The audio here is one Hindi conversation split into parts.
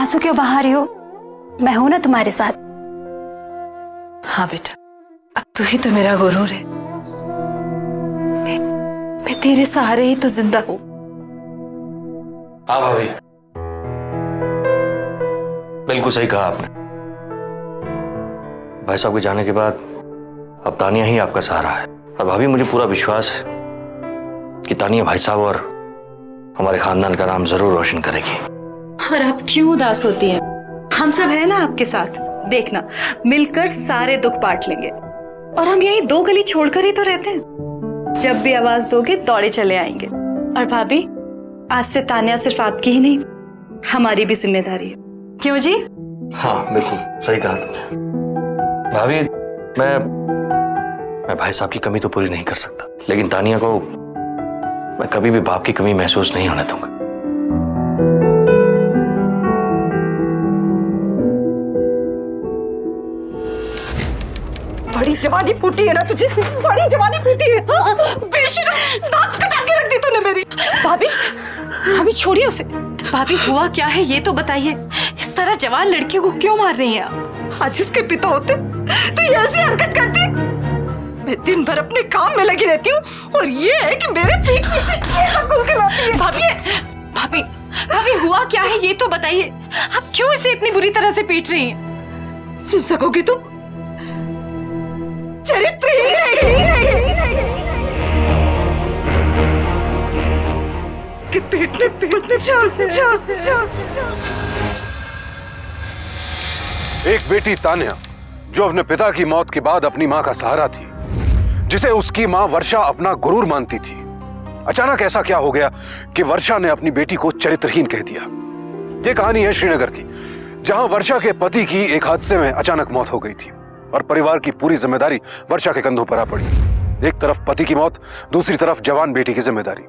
आंसू क्यों बहा रही हो? मैं हूं ना तुम्हारे साथ। हाँ बेटा, अब तू ही तो मेरा गुरूर है। मैं तेरे सहारे ही तो जिंदा हूं। हाँ भाभी, बिल्कुल सही कहा आपने। भाई साहब के जाने के बाद अब तानिया ही आपका सहारा है। और भाभी, मुझे पूरा विश्वास है कि तानिया भाई साहब और हमारे खानदान का नाम जरूर रोशन करेगी। और आप क्यों उदास होती हैं? हम सब है ना आपके साथ। देखना, मिलकर सारे दुख बांट लेंगे। और हम यही 2 गली छोड़कर ही तो रहते हैं। जब भी आवाज दोगे दौड़े चले आएंगे। और भाभी, आज से तानिया सिर्फ आपकी ही नहीं, हमारी भी जिम्मेदारी है। क्यों जी? हाँ बिल्कुल सही कहा तुमने। भाभी, मैं भाई साहब की कमी तो पूरी नहीं कर सकता, लेकिन तानिया को मैं कभी भी बाप की कमी महसूस नहीं होने दूंगा। बड़ी जवानी फूटी है ना तुझे, बड़ी जवानी फूटी है। बेशरम, नाक कटा के रख दी तूने मेरी। भाभी, भाभी छोड़िए उसे। भाभी, हुआ क्या है ये तो बताइए। इस तरह जवान लड़की को क्यों मार रही हैं आप? आज इसके पिता होते तो ये ऐसी हरकत करती? मैं दिन भर अपने काम में लगी रहती हूँ और ये है कि मेरे पीठ पीछे। भाभी, भाभी, भाभी, हुआ क्या है ये तो बताइए। आप क्यों इसे इतनी बुरी तरह से पीट रही हैं? सुन सकोगी तुम? चरित्रहीन है। इसके पेट में बच्चा। एक बेटी तान्या जो अपने पिता की मौत के बाद अपनी मां का सहारा थी, जिसे उसकी मां वर्षा अपना गुरूर मानती थी, अचानक ऐसा क्या हो गया कि वर्षा ने अपनी बेटी को चरित्रहीन कह दिया। ये कहानी है श्रीनगर की, जहां वर्षा के पति की एक हादसे में अचानक मौत हो गई थी और परिवार की पूरी जिम्मेदारी वर्षा के कंधों पर आ पड़ी। एक तरफ पति की मौत, दूसरी तरफ जवान बेटी की जिम्मेदारी।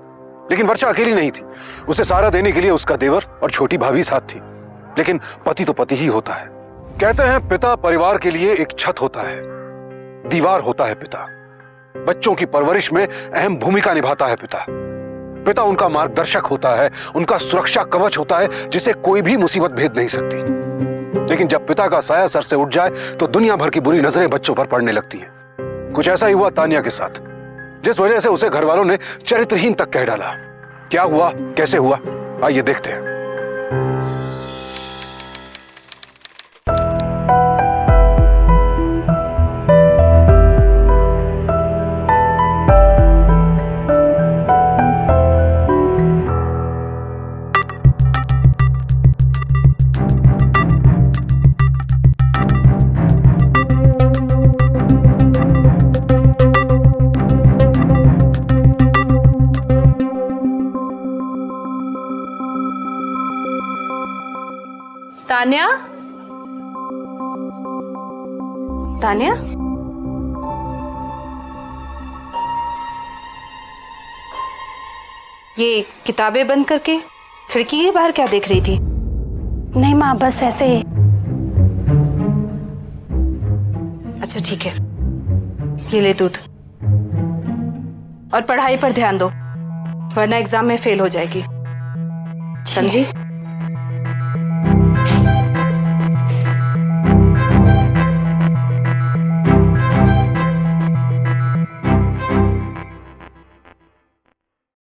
लेकिन वर्षा अकेली नहीं थी, उसे सहारा देने के लिए उसका देवर और छोटी भाभी साथ थी। लेकिन पति तो पति ही होता है। कहते हैं पिता परिवार के लिए एक छत होता है, दीवार होता है पिता। बच्चों की परवरिश में अहम भूमिका निभाता है पिता। पिता उनका मार्गदर्शक होता है, उनका सुरक्षा कवच होता है, जिसे कोई भी मुसीबत भेद नहीं सकती। लेकिन जब पिता का साया सर से उठ जाए तो दुनिया भर की बुरी नजरें बच्चों पर पड़ने लगती हैं। कुछ ऐसा ही हुआ तानिया के साथ, जिस वजह से उसे घर वालों ने चरित्रहीन तक कह डाला। क्या हुआ, कैसे हुआ, आइए देखते हैं। तान्या, तान्या, ये किताबें बंद करके खिड़की के बाहर क्या देख रही थी? नहीं माँ, बस ऐसे ही। अच्छा ठीक है, ये ले दूध और पढ़ाई पर ध्यान दो, वरना एग्जाम में फेल हो जाएगी, समझी?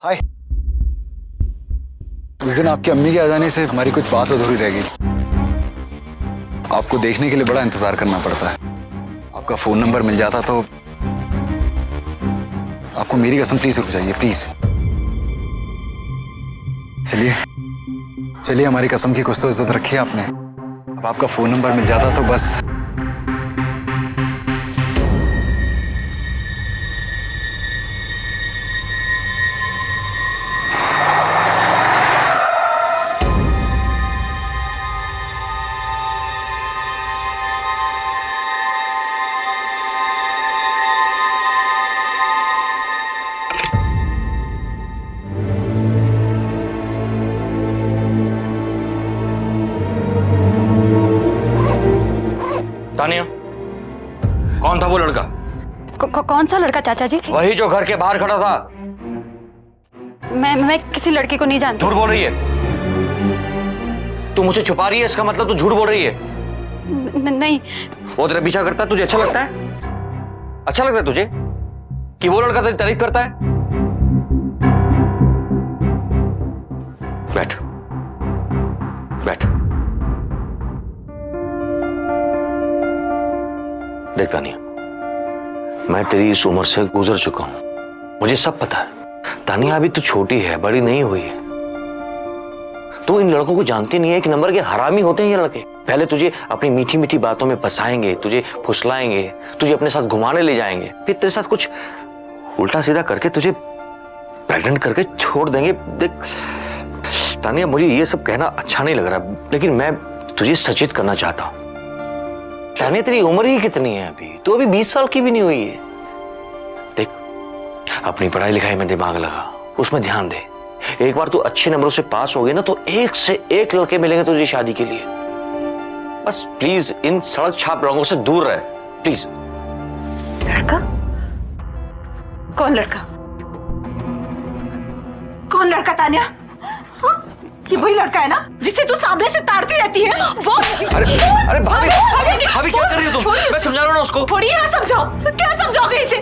हाय। उस दिन आपकी अम्मी के आ जाने से हमारी कुछ बात अधूरी रह गई। आपको देखने के लिए बड़ा इंतजार करना पड़ता है। आपका फोन नंबर मिल जाता तो आपको मेरी कसम प्लीज रुक जाइए, प्लीज। चलिए चलिए, हमारी कसम की कुछ तो इज्जत रखी है आपने। अब आपका फोन नंबर मिल जाता तो बस। तानिया, कौन था वो लड़का? कौन सा लड़का चाचा जी? वही जो घर के बाहर खड़ा था। मैं किसी लड़के को नहीं जानती। झूठ बोल रही है। तू मुझसे छुपा रही है, इसका मतलब तू झूठ बोल रही है। नहीं वो तेरा पीछा करता है, तुझे अच्छा लगता है? अच्छा लगता है तुझे कि वो लड़का तेरी तारीफ करता है? बैठ बैठ। देख तानिया, मैं तेरी इस उम्र से गुजर चुका हूं, मुझे सब पता है। तानिया अभी तू छोटी है, बड़ी नहीं हुई है। तू इन लड़कों को जानती नहीं है कि नंबर के हरामी होते हैं ये लड़के। पहले तुझे अपनी मीठी मीठी बातों में फंसाएंगे, तुझे फुसलाएंगे, तुझे अपने साथ घुमाने ले जाएंगे, फिर तेरे साथ कुछ उल्टा सीधा करके तुझे प्रेग्नेंट करके छोड़ देंगे। देख तानिया, मुझे ये सब कहना अच्छा नहीं लग रहा, लेकिन मैं तुझे सचेत करना चाहता हूं। तानिया, तेरी उम्र ही कितनी है अभी? तू अभी 20 साल की भी नहीं हुई है। देख, अपनी पढ़ाई लिखाई में दिमाग लगा, उसमें ध्यान दे। एक बार तू अच्छे नंबरों से पास हो गई ना, तो एक से एक लड़के मिलेंगे तुझे शादी के लिए। बस प्लीज इन सड़क छाप रंगों से दूर रहे, प्लीज। लड़का? कौन लड़का? कौन लड़का तान्या? हाँ? ये वही लड़का है ना जिसे तू सामने से ताड़ती रहती है? वो? अरे अरे भाभी, भाभी क्या कर रही हो तुम? मैं समझा रहा हूं ना उसको। थोड़ी ना समझाओ, क्या समझाओगे इसे?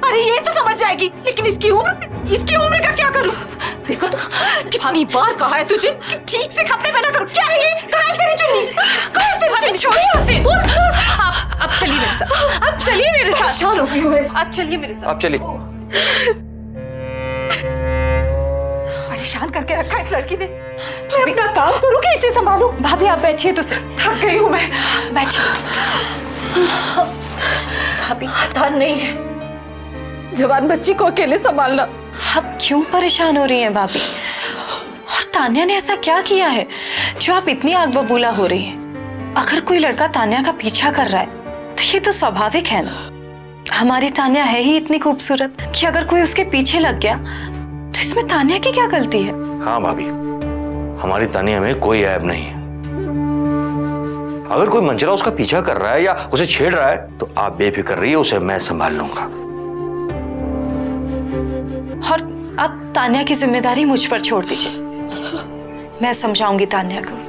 अरे ये तो समझ जाएगी, लेकिन इसकी उम्र का क्या करूं? देखो तो कितनी बार कहा है तुझे कि ठीक से कपड़े पहना करो। क्या है ये? कहाँ है तेरी चुन्नी? कहाँ है तेरी चुन्नी? छोड़िए उसे। अब चलिए मेरे साथ, अब चलिए मेरे साथ। परेशान हो गई हूं मैं। अब चलिए मेरे साथ। आप चलिए। परेशान करके रखा इस लड़की ने। मैं अपना काम करूं कि इसे संभालूं? भाभी आप बैठिए तो सही, थक गई हूं मैं। बैठिए। भाभी आसान नहीं है जवान बच्ची को अकेले संभालना। आप क्यों परेशान हो रही हैं भाभी? और तान्या ने ऐसा क्या किया है जो आप इतनी आग बबूला हो रही हैं? अगर कोई लड़का तान्या का पीछा कर रहा है तो ये तो स्वाभाविक है ना। हमारी तान्या है ही इतनी खूबसूरत कि अगर कोई उसके पीछे लग गया तो इसमें तान्या की क्या गलती है? हाँ भाभी, हमारी तानिया में कोई ऐब नहीं है। अगर कोई मंचला उसका पीछा कर रहा है या उसे छेड़ रहा है तो आप बेफिक्र रहिए, उसे मैं संभाल लूंगा। और अब तान्या की जिम्मेदारी मुझ पर छोड़ दीजिए, मैं समझाऊंगी तान्या को।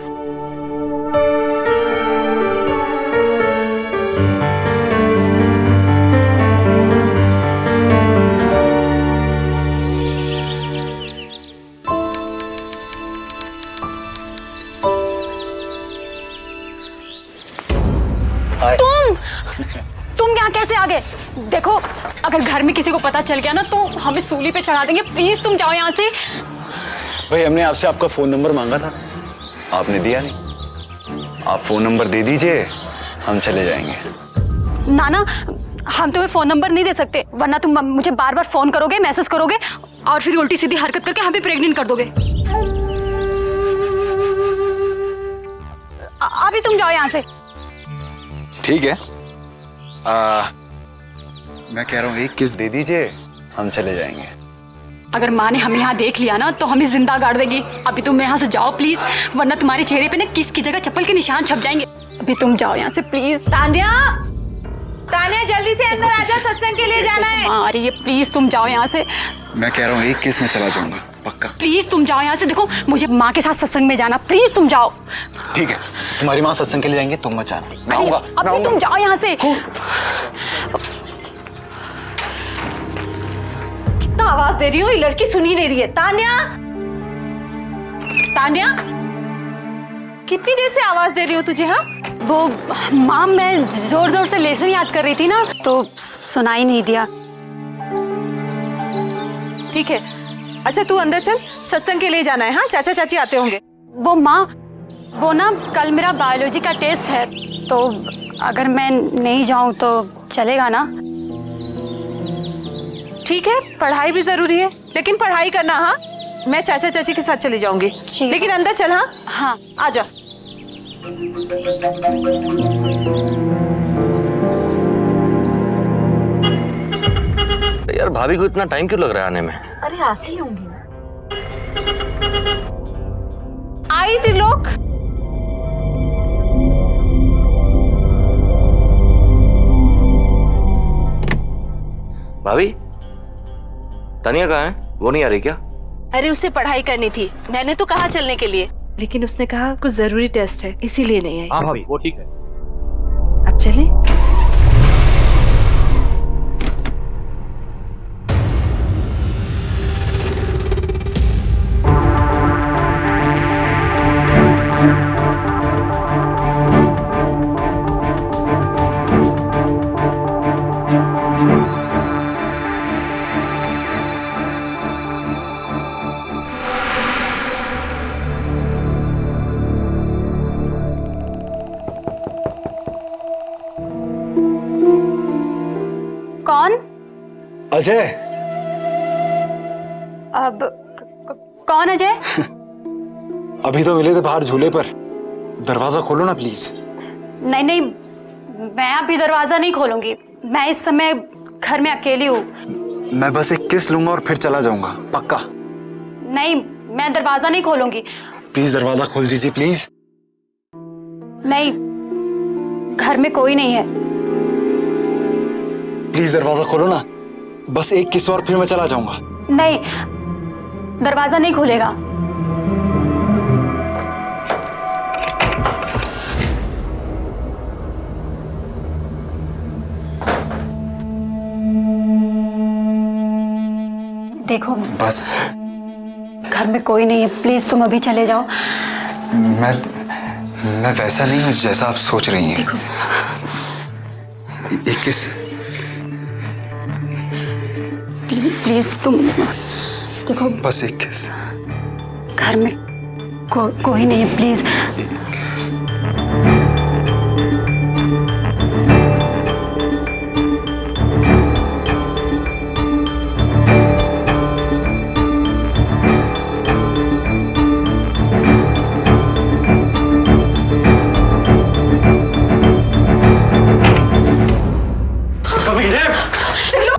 तुम यहाँ कैसे आ गए? देखो, अगर घर में किसी को पता चल गया ना तो हमें सूली पे चढ़ा देंगे। प्लीज तुम जाओ यहाँ से। भाई, हमने आपसे आपका फोन नंबर मांगा था, आपने दिया नहीं। आप फोन नंबर दे दीजिए, हम चले जाएंगे। नाना, हम तुम्हें फोन नंबर नहीं दे सकते, वरना तुम मुझे बार बार फोन करोगे, मैसेज करोगे और फिर उल्टी सीधी हरकत करके हमें प्रेग्नेंट कर दोगे। अभी तुम जाओ यहाँ से। ठीक है, मैं कह रहा हूँ एक किस दे दीजिए, हम चले जाएंगे। अगर माँ ने हमें यहाँ देख लिया ना तो हमें जिंदा गाड़ देगी। अभी तुम यहाँ से जाओ प्लीज, वरना तुम्हारे चेहरे पे ना किस की जगह चप्पल के निशान छप जाएंगे। अभी तुम जाओ यहाँ से प्लीज। तान्या, तान्या जल्दी से अंदर आजा, सत्संग के लिए जाना है। माँ आ रही है, प्लीज तुम जाओ यहाँ से। मैं कह रहा हूँ एक किस में चला जाऊंगा, पक्का। प्लीज तुम जाओ यहाँ से। देखो, मुझे माँ के साथ सत्संग में जाना, प्लीज तुम जाओ। ठीक है, तुम्हारी माँ सत्संग के लिए जाएंगे, तुम मत जाना। मैं आऊंगा। अभी तुम जाओ यहाँ से। कितना आवाज दे रही हूँ, ये लड़की सुन ही नहीं रही है। तान्या, तान्या, कितनी देर से आवाज दे रही हो तुझे? हाँ, वो माँ, मैं जोर जोर से लेसन याद कर रही थी ना, तो सुनाई नहीं दिया। ठीक है, अच्छा तू अंदर चल, सत्संग के लिए जाना है। हाँ, चाचा चाची आते होंगे। वो माँ, वो ना कल मेरा बायोलॉजी का टेस्ट है, तो अगर मैं नहीं जाऊँ तो चलेगा ना? ठीक है, पढ़ाई भी जरूरी है, लेकिन पढ़ाई करना। हाँ, मैं चाचा चाची के साथ चली जाऊंगी, लेकिन अंदर चल। हाँ हाँ, आजा। यार, भाभी को इतना टाइम क्यों लग रहा है आने में? अरे आती होंगी ना। आई त्रिलोक। भाभी, तानिया कहाँ है? वो नहीं आ रही क्या? अरे उसे पढ़ाई करनी थी, मैंने तो कहा चलने के लिए, लेकिन उसने कहा कुछ जरूरी टेस्ट है इसीलिए नहीं आई। हाँ भाभी वो ठीक है। अब चलें? कौन? अजय। अब कौन अजय? अभी तो मिले थे बाहर झूले पर। दरवाजा खोलो ना प्लीज। नहीं नहीं, मैं अभी दरवाजा नहीं खोलूंगी। मैं इस समय घर में अकेली हूँ। मैं बस एक किस लूंगा और फिर चला जाऊंगा, पक्का। नहीं, मैं दरवाजा नहीं खोलूंगी। प्लीज दरवाजा खोल दीजिए प्लीज। नहीं, घर में कोई नहीं है। प्लीज दरवाजा खोलो ना, बस एक किस और फिर मैं चला जाऊंगा। नहीं, दरवाजा नहीं खुलेगा। देखो बस घर में कोई नहीं है, प्लीज तुम अभी चले जाओ। मैं वैसा नहीं हूँ जैसा आप सोच रही हैं। देखो एक किस। प्लीज तुम देखो, बस एक किस। घर में कोई नहीं है, प्लीज।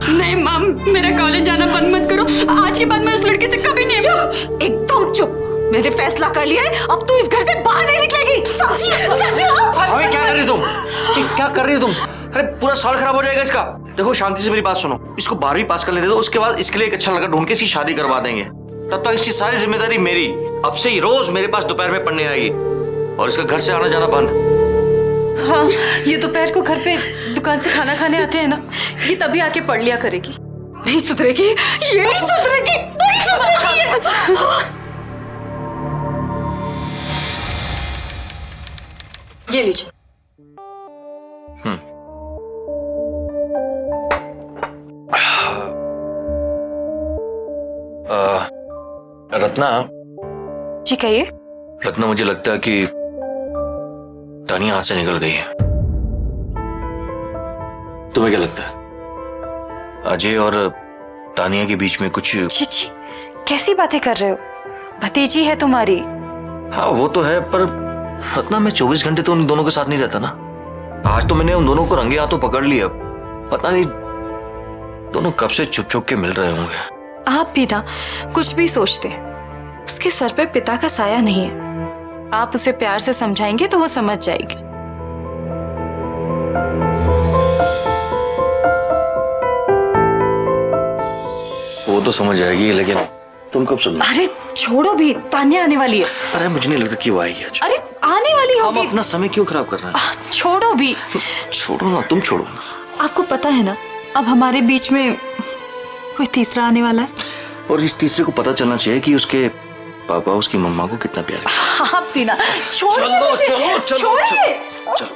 नहीं माम, मेरा कॉलेज जाना बंद मत करो। आज के बाद मैं उस लड़के से कभी नहीं। चुप, एकदम चुप। मैंने फैसला कर लिया है, अब तू इस घर से बाहर नहीं निकलेगी। समझी? समझी? अबे क्या कर रही हो तुम? क्या कर रही हो तुम? अरे पूरा साल खराब हो जाएगा इसका। देखो शांति से मेरी बात सुनो, इसको 12वीं पास कर लेने दो, उसके बाद इसके लिए एक अच्छा लड़का ढूंढ के इसकी शादी करवा देंगे। तब तक इसकी सारी जिम्मेदारी मेरी। अब से ही रोज मेरे पास दोपहर में पढ़ने आएगी और इसका घर से आना जाना बंद। हाँ, ये दोपहर को घर पे दुकान से खाना खाने आते हैं ना, ये तभी आके पढ़ लिया करेगी। नहीं सुधरेगी, ये नहीं सुधरेगी, नहीं सुधरेगी ये लीजिए। रत्ना, जी कहिए। रत्ना मुझे लगता है कि तानिया हाथ से निकल गई है। तुम्हें क्या लगता है? अजय और तानिया के बीच में कुछ? छी छी, कैसी बातें कर रहे हो? भतीजी है तुम्हारी। हाँ वो तो है, पर रत्ना मैं 24 घंटे तो उन दोनों के साथ नहीं रहता ना। आज तो मैंने उन दोनों को रंगे हाथों पकड़ लिया। पता नहीं दोनों कब से छुप छुप के मिल रहे होंगे। आप भी ना कुछ भी सोचते हैं, उसके सर पे पिता का साया नहीं है। आप उसे प्यार से समझाएंगे तो वो समझ जाएगी। वो तो समझ जाएगी, लेकिन तुम कब समझ? अरे छोड़ो भी, तान्या आने वाली है। अरे मुझे नहीं लगता कि वो आएगी आज। अरे आने वाली हम होगी। अपना समय क्यों खराब कर रहे हैं? छोड़ो भी। छोड़ो ना, तुम छोड़ो ना। आपको पता है ना, अब हमारे बीच में कोई तीसरा आने वाला है। और इस तीसरे को पता चलना चाहिए कि उसके पापा उसकी मम्मा को कितना प्यार है। आप भी ना, छोड़िए चलो, मुझे, चलो, चलो, छोड़िए। चलो।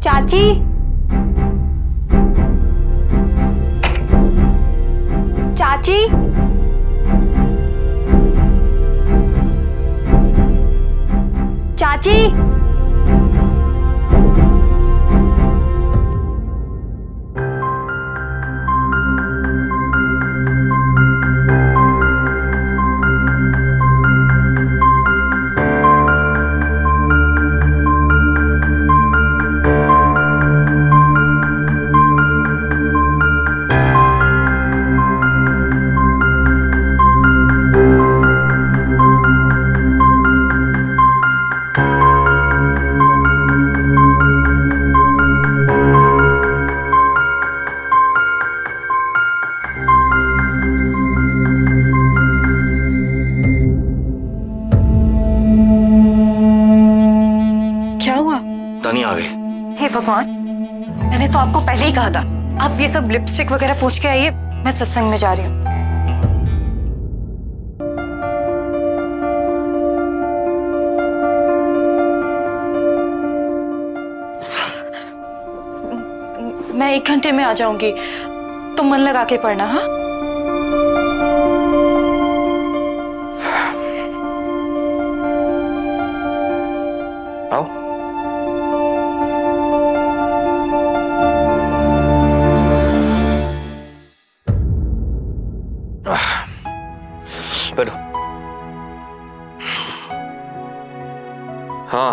चाची, चाची, चाची, भगवान, मैंने तो आपको पहले ही कहा था आप ये सब लिपस्टिक वगैरह पोंछ के आइए, मैं सत्संग में जा रही हूँ। मैं 1 घंटे में आ जाऊंगी, तुम मन लगा के पढ़ना। हाँ, आओ। बैठो। हाँ,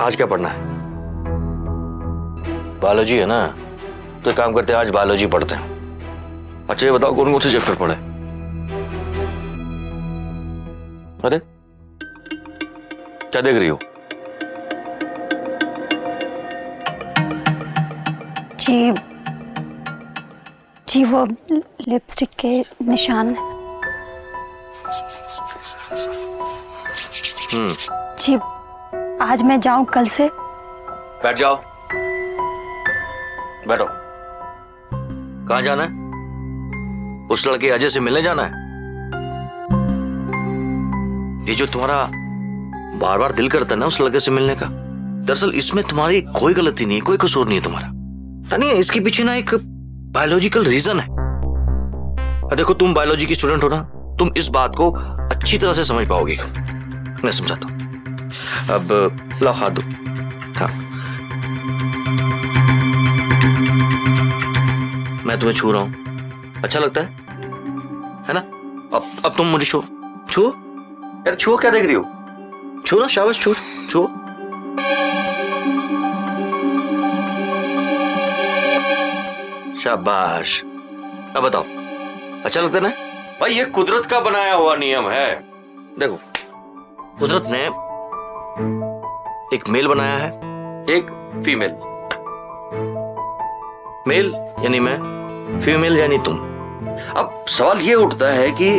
आज क्या पढ़ना है? बायोलॉजी है ना, तो एक काम करते हैं, आज बायोलॉजी पढ़ते हैं। अच्छा ये बताओ कौन कौन से चैप्टर पढ़े? अरे क्या देख रही हो? जी वो लिपस्टिक के निशान। जी आज मैं जाऊं कल से? बैठ जाओ, बैठो। कहाँ जाना है? उस लड़के अजय से मिलने जाना है? ये जो तुम्हारा बार बार दिल करता है ना उस लड़के से मिलने का, दरअसल इसमें तुम्हारी कोई गलती नहीं है, कोई कसूर नहीं है तुम्हारा। नहीं, इसके पीछे ना एक बायोलॉजिकल रीजन है। देखो तुम बायोलॉजी की स्टूडेंट हो ना, तुम इस बात को अच्छी तरह से समझ पाओगे। मैं समझाता हूं। अब लाओ हाथ दो। हाँ, मैं तुम्हें छू रहा हूं, अच्छा लगता है ना? अब तुम मुझे छू छू यार, छू, क्या देख रही हो? छू ना, शाबाश, छू छू। शाबाश। अब बताओ अच्छा लगता है ना? भाई ये कुदरत का बनाया हुआ नियम है। देखो कुदरत ने एक मेल बनाया है, एक फीमेल। मेल यानी मैं, फीमेल यानी तुम। अब सवाल ये उठता है कि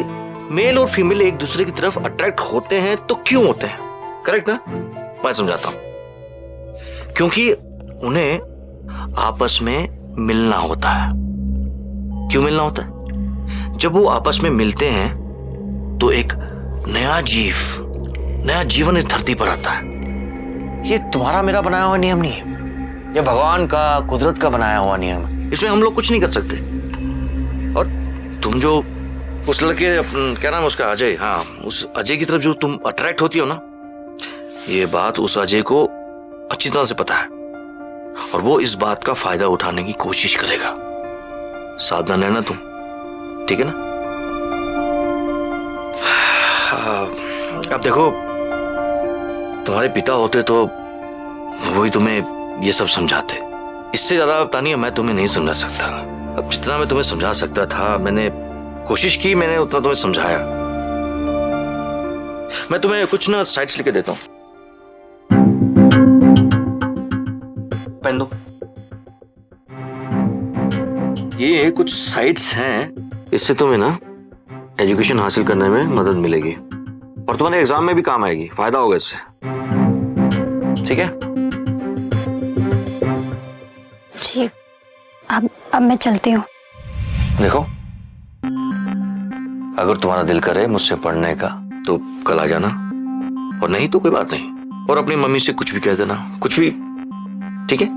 मेल और फीमेल एक दूसरे की तरफ अट्रैक्ट होते हैं तो क्यों होते हैं? करेक्ट ना? मैं समझाता हूं। क्योंकि उन्हें आपस में मिलना होता है। क्यों मिलना होता है? जब वो आपस में मिलते हैं तो एक नया जीवन इस धरती पर आता है। ये तुम्हारा मेरा बनाया हुआ नियम नहीं है, ये भगवान का, कुदरत का बनाया हुआ नियम है। इसमें हम लोग कुछ नहीं कर सकते। और तुम जो उस लड़के, क्या नाम है उसका, अजय, हाँ, उस अजय की तरफ जो तुम अट्रैक्ट होती हो ना, ये बात उस अजय को अच्छी तरह से पता है और वो इस बात का फायदा उठाने की कोशिश करेगा। सावधान रहना तुम, ठीक है ना? अब देखो तुम्हारे पिता होते तो वही तुम्हें ये सब समझाते। इससे ज्यादा तानिया मैं तुम्हें नहीं समझा सकता। अब जितना मैं तुम्हें समझा सकता था मैंने कोशिश की, मैंने उतना तुम्हें समझाया। मैं तुम्हें कुछ ना साइट्स लिख के देता हूं, पेन दो। ये कुछ साइट्स हैं, इससे तुम्हें ना एजुकेशन हासिल करने में मदद मिलेगी और तुम्हारे एग्जाम में भी काम आएगी, फायदा होगा इससे, ठीक है? जी अब मैं चलती हूँ। देखो अगर तुम्हारा दिल करे मुझसे पढ़ने का तो कल आ जाना, और नहीं तो कोई बात नहीं, और अपनी मम्मी से कुछ भी कह देना, कुछ भी, ठीक है?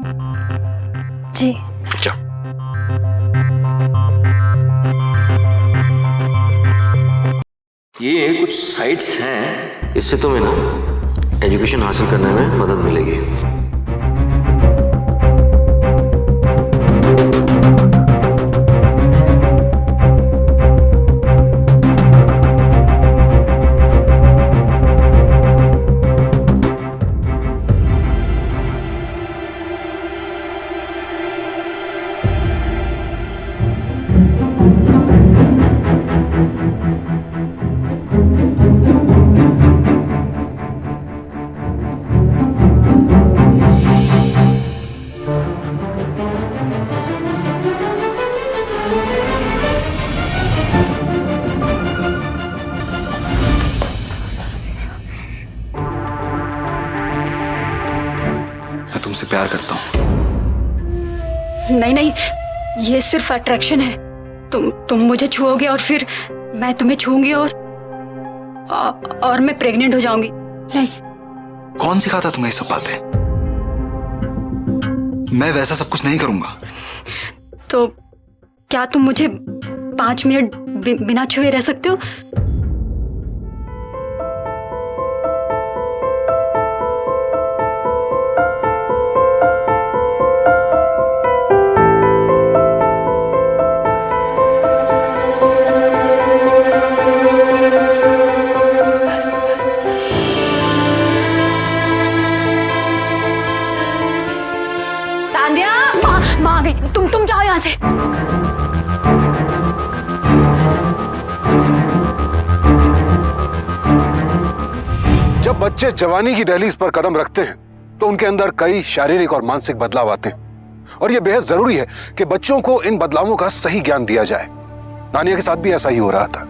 जी जाओ। ये कुछ साइट्स हैं, इससे तुम्हें ना एजुकेशन हासिल करने में मदद मिलेगी। मैं तुमसे प्यार करता हूँ। नहीं नहीं, ये सिर्फ अट्रैक्शन है। तुम मुझे छुओगे और फिर मैं तुम्हें छूंगी और मैं प्रेग्नेंट हो जाऊंगी। नहीं। कौन सिखाता तुम्हें ये सब बातें? मैं वैसा सब कुछ नहीं करूंगा। तो क्या तुम मुझे 5 मिनट बिना छुए रह सकते हो? तान्या, माँ आ गई। तुम जाओ यहाँ से। जब बच्चे जवानी की दहलीज पर कदम रखते हैं तो उनके अंदर कई शारीरिक और मानसिक बदलाव आते हैं और यह बेहद जरूरी है कि बच्चों को इन बदलावों का सही ज्ञान दिया जाए। तानिया के साथ भी ऐसा ही हो रहा था।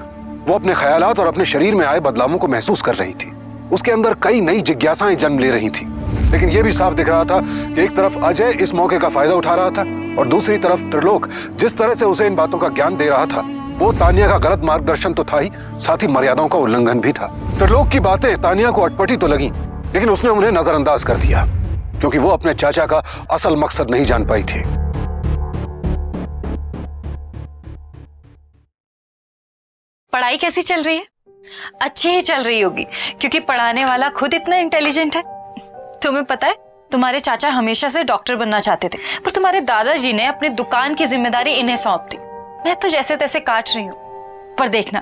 वो अपने ख्यालात और अपने शरीर में आए बदलावों को महसूस कर रही थी। उसके अंदर कई नई जिज्ञासाएं जन्म ले रही थी, लेकिन यह भी साफ दिख रहा था कि एक तरफ अजय इस मौके का फायदा उठा रहा था और दूसरी तरफ त्रिलोक जिस तरह से उसे इन बातों का ज्ञान दे रहा था वो तानिया का गलत मार्गदर्शन तो था ही, साथ ही मर्यादाओं का उल्लंघन भी था। त्रिलोक की बातें तानिया को अटपटी तो लगी, लेकिन उसने उन्हें नजरअंदाज कर दिया क्योंकि वो अपने चाचा का असल मकसद नहीं जान पाई थी। पढ़ाई कैसी चल रही है? अच्छी ही चल रही होगी क्योंकि पढ़ाने वाला खुद इतना इंटेलिजेंट है। तुम्हें पता है तुम्हारे चाचा हमेशा से डॉक्टर बनना चाहते थे, पर तुम्हारे दादाजी ने अपनी दुकान की जिम्मेदारी इन्हें सौंप दी। मैं तो जैसे तैसे काट रही हूँ, पर देखना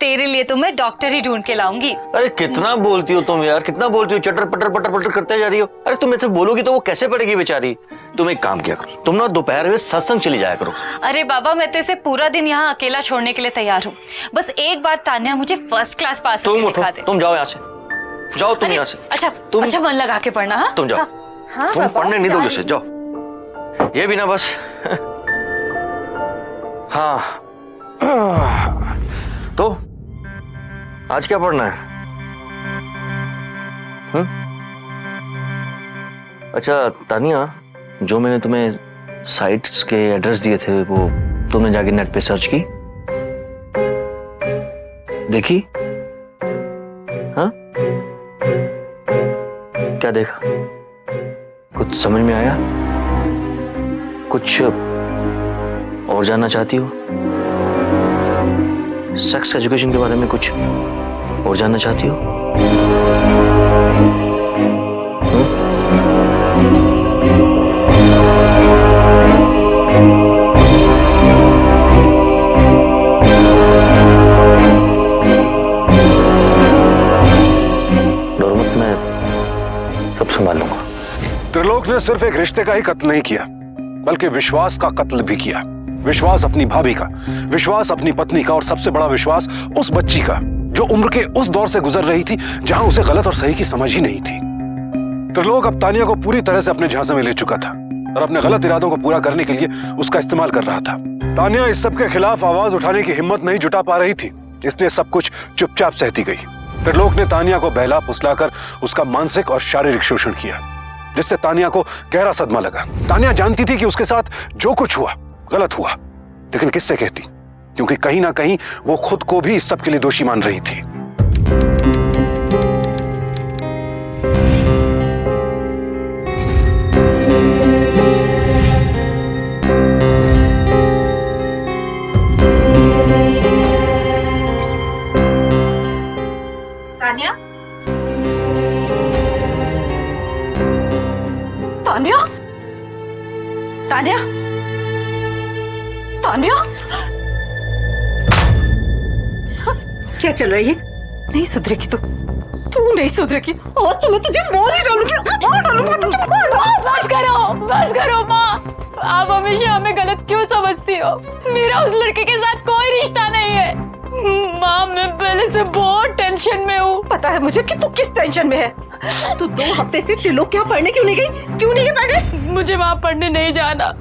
तेरे लिए तो मैं डॉक्टर ही ढूंढ के लाऊंगी। अरे कितना बोलती हो तुम यार, कितना बोलती हो, चटर पटर पटर पटर करते जा रही हो। अरे तुम ऐसे बोलोगी तो वो कैसे पढ़ेगी बेचारी। तुम एक काम किया करो, तुम ना दोपहर में सत्संग चली जाया करो। अरे बाबा, मैं तो इसे पूरा दिन यहाँ अकेला छोड़ने के लिए तैयार हूँ। बस एक बार तान्या मुझे फर्स्ट क्लास पास करके दिखा दे। तुम जाओ यहाँ से, जाओ तुम यहाँ से। अच्छा अच्छा, मन लगा के पढ़ना। हाँ तुम जाओ। हाँ, तुम पढ़ने नहीं दोगे उसे, जाओ। ये भी ना बस। हाँ तो आज क्या पढ़ना है? अच्छा तानिया, जो मैंने तुम्हें साइट्स के एड्रेस दिए थे वो तुमने जाके नेट पे सर्च की, देखी? हाँ, क्या देखा? कुछ समझ में आया? कुछ और जानना चाहती हो? सेक्स एजुकेशन के बारे में कुछ और जानना चाहती हो? डरो मत, मैं सब संभाल लूंगा। त्रिलोक ने सिर्फ एक रिश्ते का ही कत्ल नहीं किया, बल्कि विश्वास का कत्ल भी किया। विश्वास अपनी भाभी का, विश्वास अपनी पत्नी का और सबसे बड़ा विश्वास उस बच्ची का जो उम्र के उस दौर से गुजर रही थी जहां उसे गलत और सही की समझ ही नहीं थी। त्रिलोक अब तानिया को पूरी तरह से अपने झांसे में ले चुका था और अपने गलत इरादों को पूरा करने के लिए उसका इस्तेमाल कर रहा था। तानिया इस सब के खिलाफ आवाज उठाने की हिम्मत नहीं जुटा पा रही थी, इसलिए सब कुछ चुपचाप सहती गई। त्रिलोक ने तानिया को बहला फुसलाकर उसका मानसिक और शारीरिक शोषण किया, जिससे तानिया को गहरा सदमा लगा। तानिया जानती थी कि उसके साथ जो कुछ हुआ गलत हुआ, लेकिन किससे कहती, क्योंकि कहीं ना कहीं वो खुद को भी इस सब के लिए दोषी मान रही थी। तान्या, तान्या, तान्या, तान्या, क्या चल रही है? नहीं सुधरेगी तू नहीं सुधरेगी। आज तो मैं तुझे मार ही डालूंगी, मार डालूंगी मैं तुझे, मार डालूंगी। बस करो माँ, आप हमेशा हमें गलत क्यों समझती हो? मेरा उस लड़के के साथ कोई रिश्ता नहीं है। माँ, मैं पहले से बहुत टेंशन में हूँ। पता है मुझे कि तू किस टेंशन में है। तू 2 हफ्ते से त्रिलोक क्या पढ़ने क्यों नहीं गई? क्यों नहीं गई पढ़ने? मुझे वहाँ पढ़ने नहीं जाना।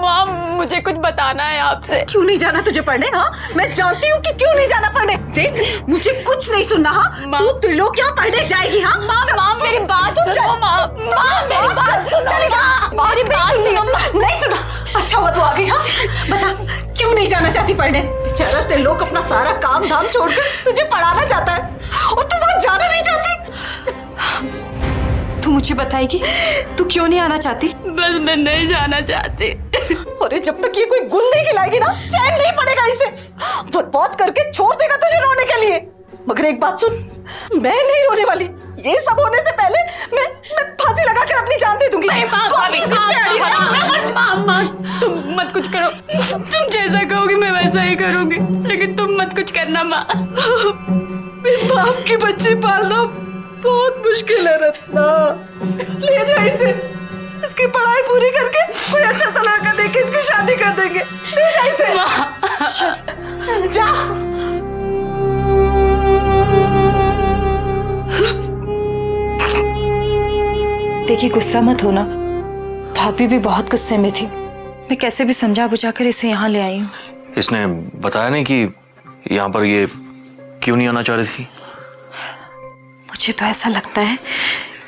माँ, मुझे कुछ बताना है आपसे। क्यों नहीं जाना तुझे पढ़ने? हाँ, मैं जानती हूँ कि क्यों नहीं जाना पढ़ने। देख, मुझे कुछ नहीं सुनना। हाँ तू त्रिलोक यहाँ पढ़ने जाएगी। हाँ माँ मेरी बात सुनो। माँ मेरी बात सुनो। मेरी बात सुनो। नहीं सुना। अच्छा हुआ तू आ गई। हाँ बता क्यों नहीं जाना चाहती पढ़ने? बेचारा त्रिलोक अपना सारा काम धाम छोड़कर तुझे पढ़ाना चाहता है और तू वहां जाना नहीं चाहती। तू मुझे बताएगी तू क्यों नहीं आना चाहती? बस मैं नहीं जाना चाहती। अरे जब तक ये कोई गुल नहीं खिलाएगी ना चैन नहीं पड़ेगा इसे। बर्बाद करके छोड़ देगा तुझे रोने के लिए। मगर एक बात सुन, मैं नहीं रोने वाली। ये सब होने से पहले मैं फांसी लगाकर अपनी जान दे दूंगी। माँ तुम मत कुछ करो। तुम जैसा कहोगी मैं वैसा ही करूंगी, लेकिन तुम मत कुछ करना माँ। बाप की बच्ची पालना बहुत मुश्किल है रत्ना। ले जा इसे, इसकी पढ़ाई पूरी करके कोई अच्छा सा लड़का देख के इसकी शादी कर देंगे। ले जा इसे। चल जा। देखिए गुस्सा मत होना, भाभी भी बहुत गुस्से में थी। मैं कैसे भी समझा बुझाकर इसे यहाँ ले आई हूँ। इसने बताया नहीं कि यहाँ पर ये क्यों नहीं आना चाह रही थी? मुझे तो ऐसा लगता है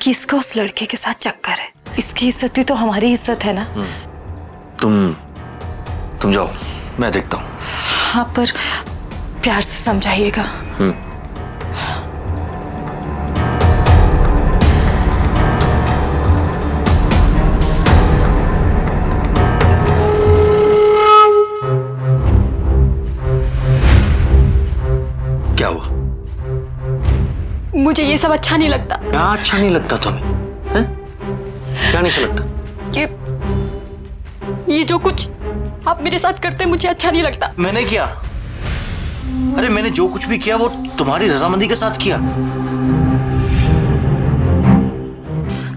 कि इसका उस लड़के के साथ चक्कर है। इसकी इज्जत भी तो हमारी इज्जत है ना। तुम जाओ, मैं देखता हूँ। हाँ पर प्यार से समझाइएगा। क्या हुआ? मुझे ये सब अच्छा नहीं लगता। क्या अच्छा नहीं लगता तुम्हें? हैं? क्या नहीं अच्छा लगता? ये जो कुछ आप मेरे साथ करते मुझे अच्छा नहीं लगता। मैंने किया? अरे मैंने जो कुछ भी किया वो तुम्हारी रजामंदी के साथ किया।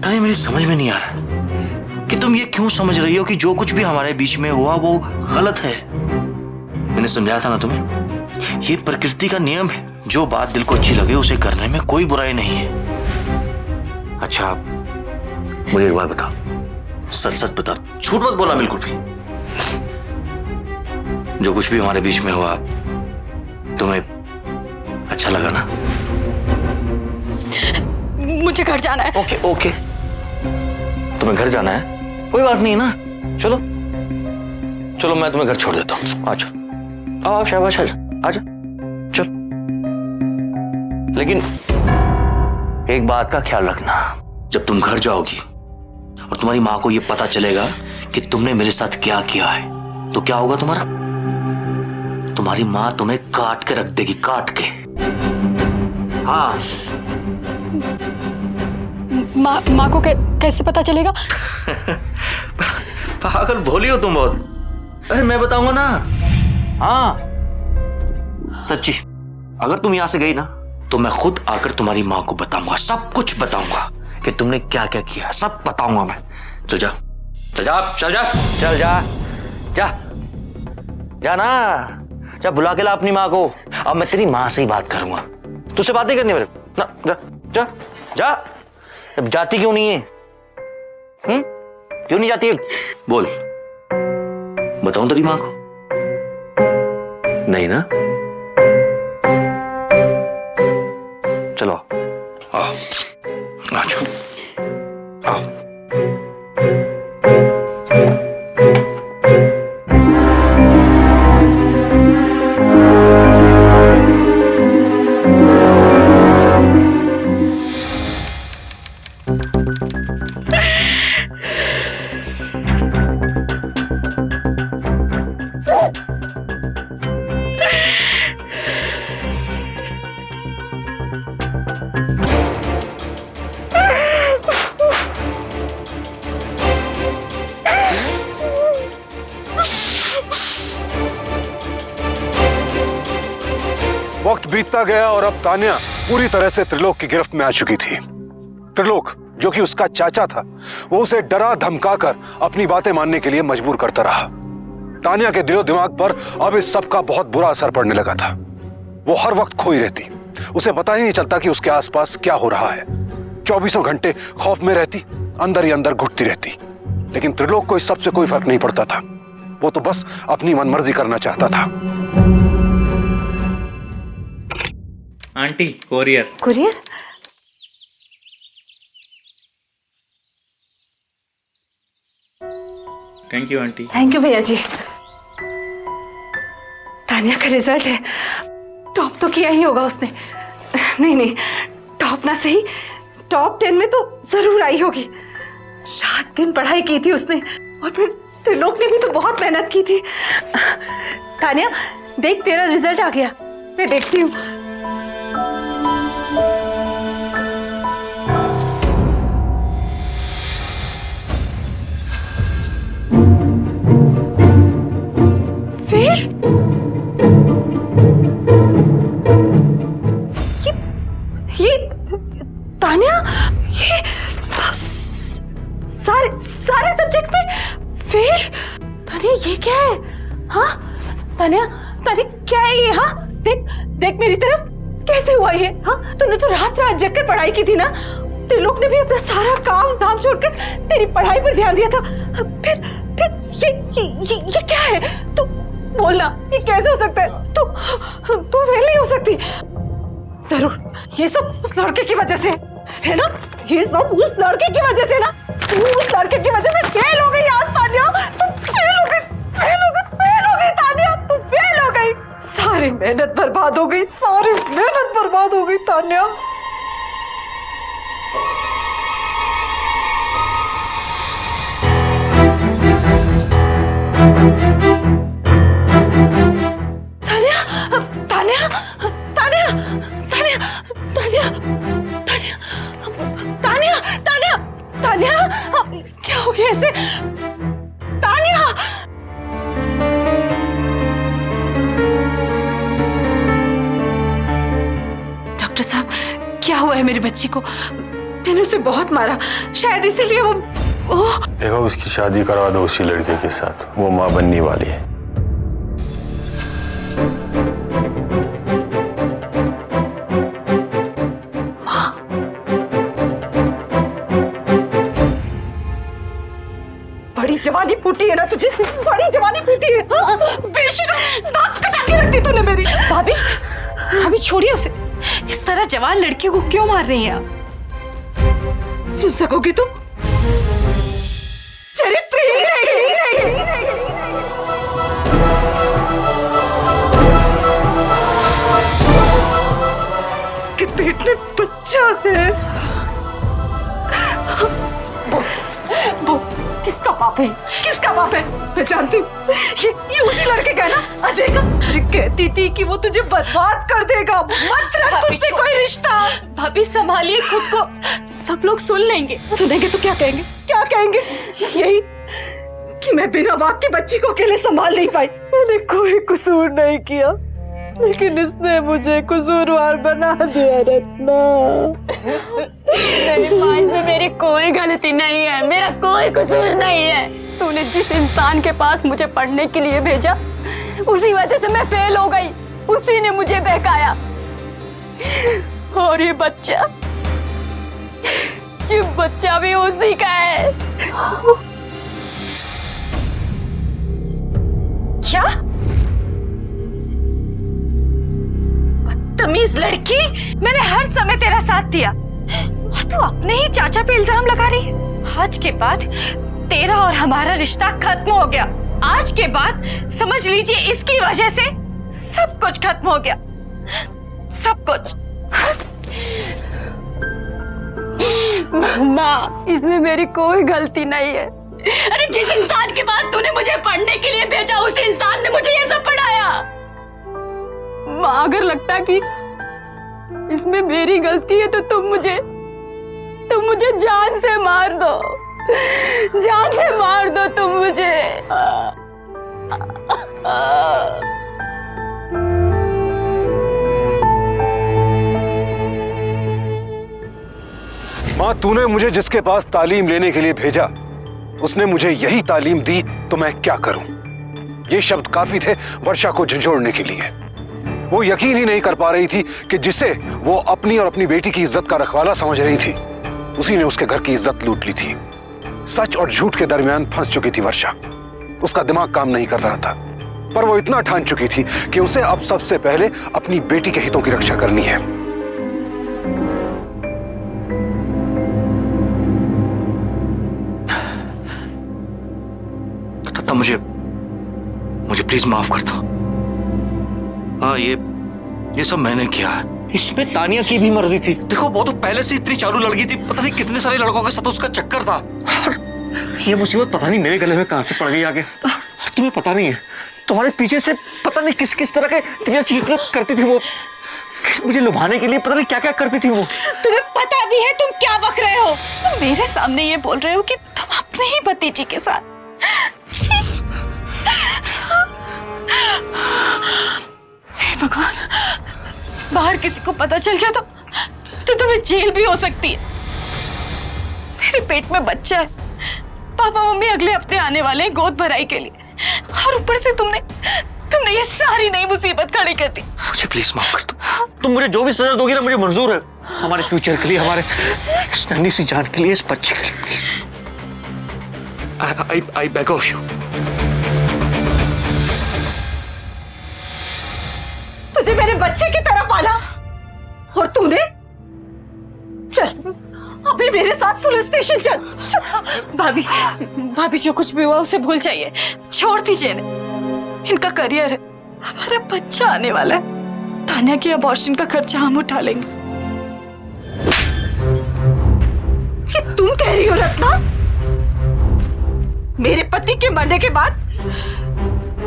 तानी मेरी समझ में नहीं आ रहा कि तुम ये क्यों समझ रही हो कि जो कुछ भी हमारे बीच में हुआ वो गलत है। मैंने समझाया था ना तुम्हें, ये प्रकृति का नियम है। जो बात दिल को अच्छी लगे उसे करने में कोई बुराई नहीं है। अच्छा मुझे एक बात बता, सच सच बता, झूठ मत बोला बिल्कुल भी। जो कुछ भी हमारे बीच में हुआ तुम्हें अच्छा लगा ना? मुझे घर जाना है। ओके ओके, तुम्हें घर जाना है, कोई बात नहीं है ना। चलो चलो मैं तुम्हें घर छोड़ देता हूँ। आ जाओ, आओ शाबाश, आजा चल। लेकिन एक बात का ख्याल रखना, जब तुम घर जाओगी और तुम्हारी माँ को यह पता चलेगा कि तुमने मेरे साथ क्या किया है, तो क्या होगा तुम्हारा? तुम्हारी माँ तुम्हें काट के रख देगी, काट के। हाँ माँ को कैसे पता चलेगा? पागल भोली हो तुम बहुत। अरे मैं बताऊंगा ना। हाँ सच्ची, अगर तुम यहां से गई ना तो मैं खुद आकर तुम्हारी माँ को बताऊंगा, सब कुछ बताऊंगा कि तुमने क्या क्या किया, सब बताऊंगा मैं। चल जा, चल जा, चल जा, चल जा, जा जा ना, जा बुला के ला अपनी माँ को। अब मैं तेरी माँ से ही बात करूंगा, तुझसे बात नहीं करनी मेरे ना। जा जा जा। अब जाती क्यों नहीं है? क्यों नहीं जाती है? बोल, बताऊं तेरी माँ को? नहीं ना? चलो आओ, आ जाओ, आओ। वक्त बीतता गया और अब तान्या पूरी तरह से त्रिलोक की गिरफ्त में आ चुकी थी। त्रिलोक जो कि उसका चाचा था, वो उसे डरा धमकाकर अपनी बातें मानने के लिए मजबूर करता रहा। तान्या के दिलो दिमाग पर अब इस सब का बहुत बुरा असर पड़ने लगा था। वो हर वक्त खोई रहती, उसे पता ही नहीं चलता कि उसके आसपास क्या हो रहा है। 24 घंटे खौफ में रहती, अंदर ही अंदर घुटती रहती। लेकिन त्रिलोक को इस सब से कोई फर्क नहीं पड़ता था। वो तो बस अपनी मनमर्जी करना चाहता था। Aunty courier. Courier? Thank you aunty. Thank you भैया जी। तानिया का रिजल्ट है, टॉप तो किया ही होगा उसने। नहीं नहीं, टॉप ना सही, टॉप 10 में तो जरूर आई होगी। रात दिन पढ़ाई की थी उसने, और फिर त्रिलोक ने भी तो बहुत मेहनत की थी। तानिया देख, तेरा रिजल्ट आ गया। मैं देखती हूँ। फेल? ये तानिया, ये सारे सब्जेक्ट में फेल? तानिया ये क्या है? हाँ तानिया, तानिया क्या है ये? हाँ देख देख मेरी तरफ, कैसे हुआ ये? हाँ तूने तो रात रात जगकर पढ़ाई की थी ना। त्रिलोक ने भी अपना सारा काम धाम छोड़कर तेरी पढ़ाई पर ध्यान दिया था। फिर ये क्या है? तू बोलना, ये कैसे हो सकता है? तू फेल नहीं हो सकती। जरूर ये सब उस लड़के की वजह से है ना? ये सब उस लड़के की वजह से ना? तू उस लड़के की वजह से फेल हो गई आज तानिया। तू फेल हो गई तानिया, तू फेल हो गई। सारी मेहनत बर्बाद हो गई, सारी मेहनत बर्बाद हो गई तानिया। तानिया क्या हो गया ऐसे? तानिया डॉक्टर साहब, क्या हुआ है मेरी बच्ची को? मैंने उसे बहुत मारा, शायद इसीलिए वो देखो, उसकी शादी करवा दो उसी लड़के के साथ, वो माँ बनने वाली है। बड़ी जवानी फूटी है ना तुझे, बड़ी जवानी फूटी है। हाँ? बेशरम, दांत कटा के रख दी तूने मेरी। भाभी, भाभी छोड़िए उसे। इस तरह जवान लड़की को क्यों मार रही हैं आप? सुन सकोगी तुम? चरित्रहीन है। इसके पेट में बच्चा है। वो किसका बाप है? किसका बाप है? मैं जानती हूँ, ये उसी लड़के का है ना, अजय का। अरे कहती थी कि वो तुझे बर्बाद कर देगा, मत रख तुझसे कोई रिश्ता। भाभी संभालिए खुद को, सब लोग सुन लेंगे। सुनेंगे तो क्या कहेंगे? क्या कहेंगे? यही कि मैं बिना बाप की बच्ची को अकेले संभाल नहीं पाई। मैंने कोई कसूर नहीं किया, लेकिन इसने मुझे कसूरवार बना दिया रत्ना। नहीं माँ, इसमें मेरी कोई गलती नहीं है, मेरा कोई कसूर नहीं है। तूने जिस इंसान के पास मुझे पढ़ने के लिए भेजा, उसी वजह से मैं फेल हो गई। उसी ने मुझे बहकाया। और ये बच्चा भी उसी का है। क्या? बदतमीज लड़की, मैंने हर समय तेरा साथ दिया और तू अपने ही चाचा पे इल्जाम लगा रही है। आज के बाद तेरा और हमारा रिश्ता खत्म हो गया। आज के बाद समझ लीजिए इसकी वजह से सब कुछ खत्म हो गया, सब कुछ। माँ, इसमें मेरी कोई गलती नहीं है। अरे जिस इंसान के पास तूने मुझे पढ़ने के लिए भेजा, उस इंसान ने मुझे ये सब पढ़ाया। माँ, अगर लगता कि इसमें मेरी गलती है तो तुम मुझे जान से मार दो, जान से मार दो तुम मुझे। माँ, तूने मुझे जिसके पास तालीम लेने के लिए भेजा, उसने मुझे यही तालीम दी, तो मैं क्या करूं? ये शब्द काफी थे वर्षा को झंझोड़ने के लिए। वो यकीन ही नहीं कर पा रही थी कि जिसे वो अपनी और अपनी बेटी की इज्जत का रखवाला समझ रही थी, उसी ने उसके घर की इज्जत लूट ली थी। सच और झूठ के दरमियान फंस चुकी थी वर्षा। उसका दिमाग काम नहीं कर रहा था, पर वो इतना ठान चुकी थी कि उसे अब सबसे पहले अपनी बेटी के हितों की रक्षा करनी है। बेटा, मुझे प्लीज माफ कर दो। हाँ, ये सब मैंने किया है। इसमें तानिया की भी मर्जी थी। देखो, वो तो पहले से इतनी चालू लड़की थी, पता नहीं कितने सारे लड़कों के साथ उसका चक्कर था। ये मुसीबत पता नहीं मेरे गले में कहां से पड़ गई आगे। तुम्हें पता नहीं है, तुम्हारे पीछे से पता नहीं किस किस तरह के चीजें करती थी वो, मुझे लुभाने के लिए पता नहीं क्या क्या करती थी वो। तुम्हें पता भी है तुम क्या बक रहे हो? तुम मेरे सामने ये बोल रहे हो कि तुम अपने ही भतीजी के साथ। हे भगवान, बाहर किसी को पता चल गया तो तुम्हें जेल भी हो सकती है। मेरे पेट में बच्चा है, पापा मम्मी अगले हफ्ते आने वाले हैं गोद भराई के लिए, और ऊपर से तुमने ये सारी नई मुसीबत खड़ी कर दी। मुझे प्लीज माफ कर दो। तुम मुझे जो भी सजा दोगी ना, मुझे मंजूर है। हमारे फ्यूचर के लिए, हमारे इस नन्ही सी जान के लिए, इस बच्चे के लिए, please. I beg of you. तुझे मेरे बच्चे की तरह पाला और तूने, चल अभी मेरे साथ पुलिस स्टेशन चल। भाभी जो कुछ भी हुआ उसे भूल जाइए, छोड़ दीजिए इन्हें। इनका करियर है, हमारा बच्चा आने वाला है। तान्या की अबॉर्शन का खर्चा हम उठा लेंगे। ये तुम कह रही हो रत्ना? मेरे पति के मरने के बाद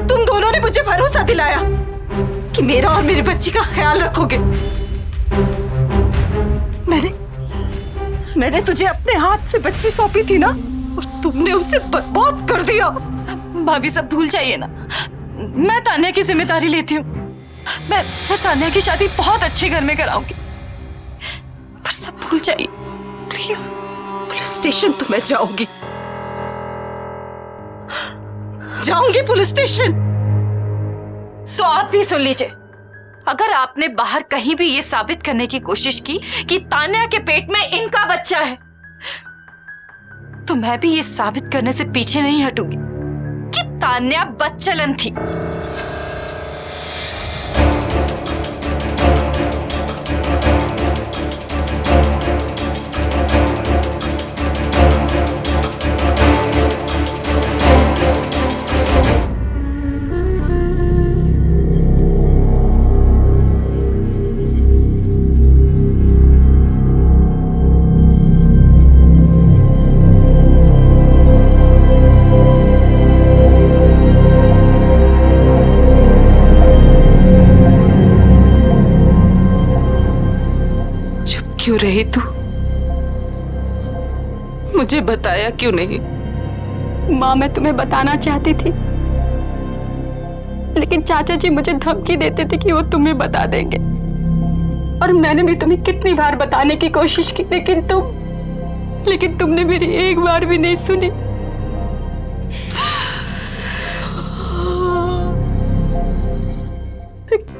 तुम दोनों ने मुझे भरोसा दिलाया कि मेरा और मेरी बच्ची का ख्याल रखोगे। मैंने तुझे अपने हाथ से बच्ची सौंपी थी ना, और तुमने उसे बर्बाद कर दिया। भाभी सब भूल जाइए ना, मैं तान्या की जिम्मेदारी लेती हूँ। मैं तान्या की शादी बहुत अच्छे घर में कराऊंगी, पर सब भूल जाइए प्लीज। पुलिस स्टेशन तो मैं जाऊंगी पुलिस स्टेशन। तो आप भी सुन लीजिए, अगर आपने बाहर कहीं भी ये साबित करने की कोशिश की कि तान्या के पेट में इनका बच्चा है, तो मैं भी ये साबित करने से पीछे नहीं हटूंगी कि तान्या बच्चलन थी। क्यों रही तू? मुझे बताया क्यों नहीं? माँ, मैं तुम्हें बताना चाहती थी, लेकिन चाचा जी मुझे धमकी देते थे कि वो तुम्हें बता देंगे, और मैंने भी तुम्हें कितनी बार बताने की कोशिश की, लेकिन तुमने मेरी एक बार भी नहीं सुनी।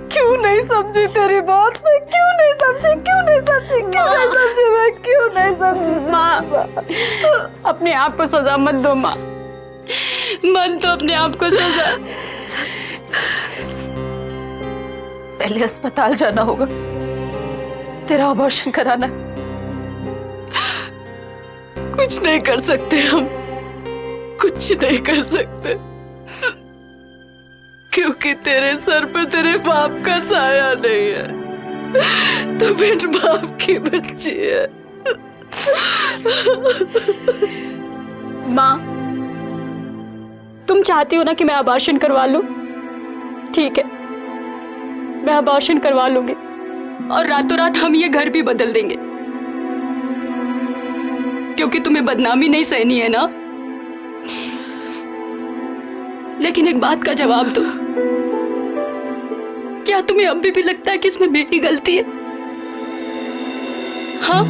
क्यों नहीं समझी तेरी बात? मैं क्यों नहीं समझी? माँ, अपने आप को सजा मत दो माँ, मन तो अपने आप को सजा। पहले अस्पताल जाना होगा, तेरा अबॉर्शन कराना। कुछ नहीं कर सकते हम, कुछ नहीं कर सकते, क्योंकि तेरे सर पर तेरे बाप का साया नहीं है। तू बिन बाप की बच्ची है। माँ, तुम चाहती हो ना कि मैं अबॉर्शन करवा लूं? ठीक है, मैं अबॉर्शन करवा लूंगी, और रातों रात हम ये घर भी बदल देंगे, क्योंकि तुम्हें बदनामी नहीं सहनी है ना। लेकिन एक बात का जवाब दो, क्या तुम्हें अभी भी लगता है कि इसमें मेरी गलती है? हाँ,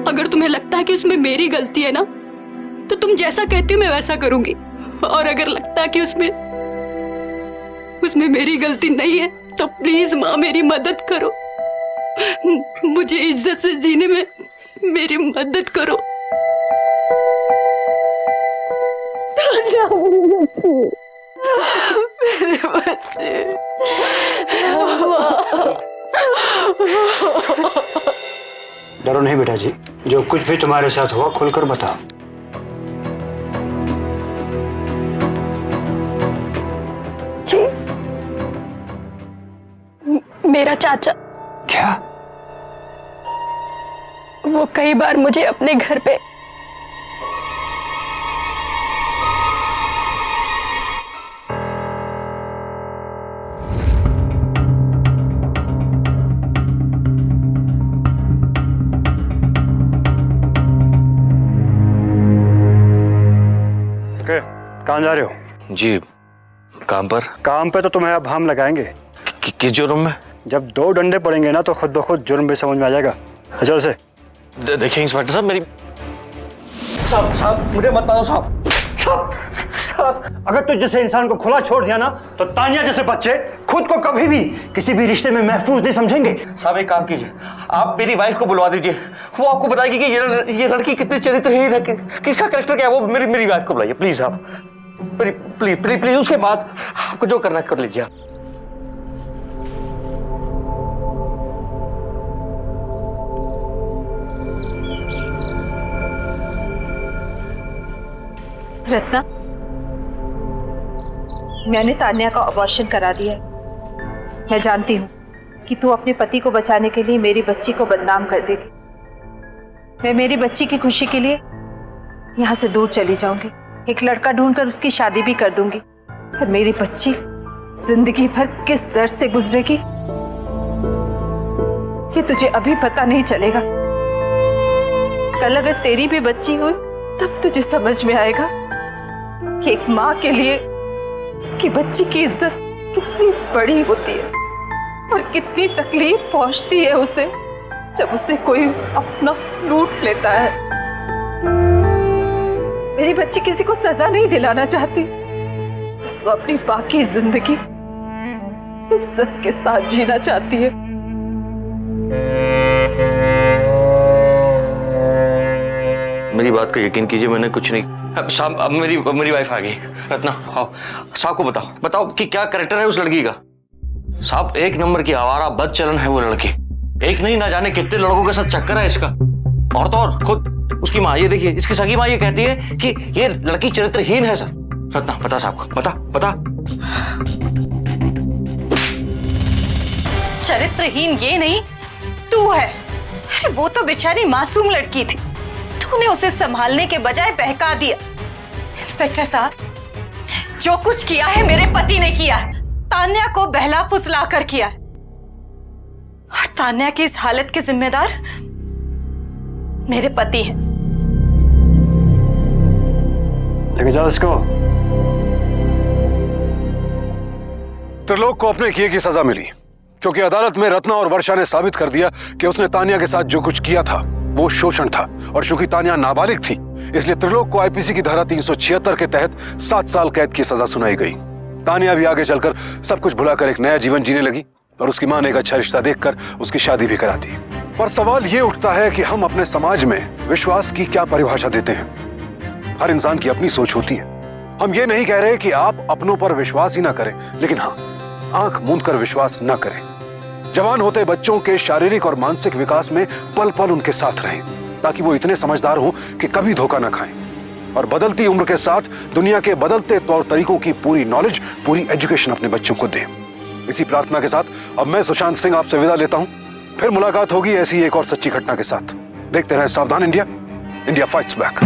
अगर तुम्हें लगता है कि उसमें मेरी गलती है ना, तो तुम जैसा कहती हो मैं वैसा करूंगी, और अगर लगता है कि उसमें मेरी गलती नहीं है, तो प्लीज माँ मेरी मदद करो, मुझे इज्जत से जीने में मेरी मदद करो। मेरे बच्चे। डरो नहीं बेटा जी, जो कुछ भी तुम्हारे साथ हुआ खुलकर बताओ। मेरा चाचा। क्या? वो कई बार मुझे अपने घर पे कहाँ जा रहे हो? जी काम पर। काम पे तो तुम्हें अब हम लगाएंगे। किस जुर्म में? जब 2 डंडे पड़ेंगे ना तो खुद ब खुद जुर्म भी समझ में आ जाएगा। चल से। देखिए इंस्पेक्टर साहब, मेरी साहब मुझे मत मारो साहब। साहब अगर तू जैसे इंसान को खुला छोड़ दिया ना तो तानिया जैसे बच्चे खुद को कभी भी किसी भी रिश्ते में महफूज नहीं समझेंगे। साहब एक काम कीजिए, आप मेरी वाइफ को बुलवा दीजिए, वो आपको बताएगी कि ये लड़की कितनी चरित्रहीन है, किसका कैरेक्टर क्या है। वो मेरी वाइफ को बुलाइए प्लीज साहब, प्लीज। उसके बाद आपको जो करना कर लीजिए आप। रत्ना, मैंने तान्या का अबॉर्शन करा दिया है। मैं जानती हूँ कि तू अपने पति को बचाने के लिए मेरी बच्ची को बदनाम कर देगी। मैं मेरी बच्ची की खुशी के लिए यहाँ से दूर चली जाऊंगी, एक लड़का ढूंढकर उसकी शादी भी कर दूंगी। और मेरी बच्ची जिंदगी भर किस दर्द से गुजरेगी कि तुझे अभी पता नहीं चलेगा। कल अगर तेरी भी बच्ची हुई तब तुझे समझ में आएगा कि एक माँ के लिए उसकी बच्ची की इज्जत कितनी बड़ी होती है और कितनी तकलीफ पहुंचती है उसे जब उसे कोई अपना लूट लेता है। मेरी बच्ची किसी को सजा नहीं दिलाना चाहती, बस वो अपनी बाकी जिंदगी इज्जत के साथ जीना चाहती है। मेरी बात का यकीन कीजिए, मैंने कुछ नहीं। साहब अब मेरी वाइफ आ गई। रत्ना आओ, साहब को बताओ कि क्या कैरेक्टर है उस लड़की का। साहब 1 नंबर की आवारा बदचलन है वो लड़की, एक नहीं ना जाने कितने लड़कों के साथ चक्कर है इसका। और तो और खुद उसकी माँ, ये देखिए इसकी सगी माँ ये कहती है कि ये लड़की चरित्रहीन है। सर रत्ना बता साहब को, बता। चरित्रहीन ये नहीं तू है। अरे वो तो बेचारी मासूम लड़की थी, तूने उसे संभालने के बजाय बहका दिया। इंस्पेक्टर साहब, जो कुछ किया है मेरे पति ने किया है, तान्या को बहला फुसला कर किया है। और तान्या की इस हालत के जिम्मेदार मेरे पति हैं। लेके जाओ इसको। त्रिलोक को अपने किए की सजा मिली क्योंकि अदालत में रत्ना और वर्षा ने साबित कर दिया कि उसने तान्या के साथ जो कुछ किया था वो शोषण था। और चूंकि तान्या नाबालिग थी इसलिए त्रिलोक को आईपीसी की धारा 376 के तहत 7 साल कैद की सजा सुनाई गई। तान्या भी आगे चलकर सब कुछ भुलाकर एक नया जीवन जीने लगी और उसकी मां ने एक अच्छा रिश्ता देखकर उसकी शादी भी करा दी। पर सवाल ये उठता है कि हम अपने समाज में विश्वास की क्या परिभाषा देते हैं। हर इंसान की अपनी सोच होती है। हम ये नहीं कह रहे कि आप अपनों पर विश्वास ही ना करें, लेकिन हाँ, आंख मूंद कर विश्वास न करें। जवान होते बच्चों के शारीरिक और मानसिक विकास में पल पल उनके साथ रहें ताकि वो इतने समझदार हों कि कभी धोखा न खाएं। और बदलती उम्र के साथ दुनिया के बदलते तौर तरीकों की पूरी नॉलेज, पूरी एजुकेशन अपने बच्चों को दें। इसी प्रार्थना के साथ अब मैं सुशांत सिंह आपसे विदा लेता हूं। फिर मुलाकात होगी ऐसी एक और सच्ची घटना के साथ। देखते रहें सावधान इंडिया, इंडिया फाइट्स बैक।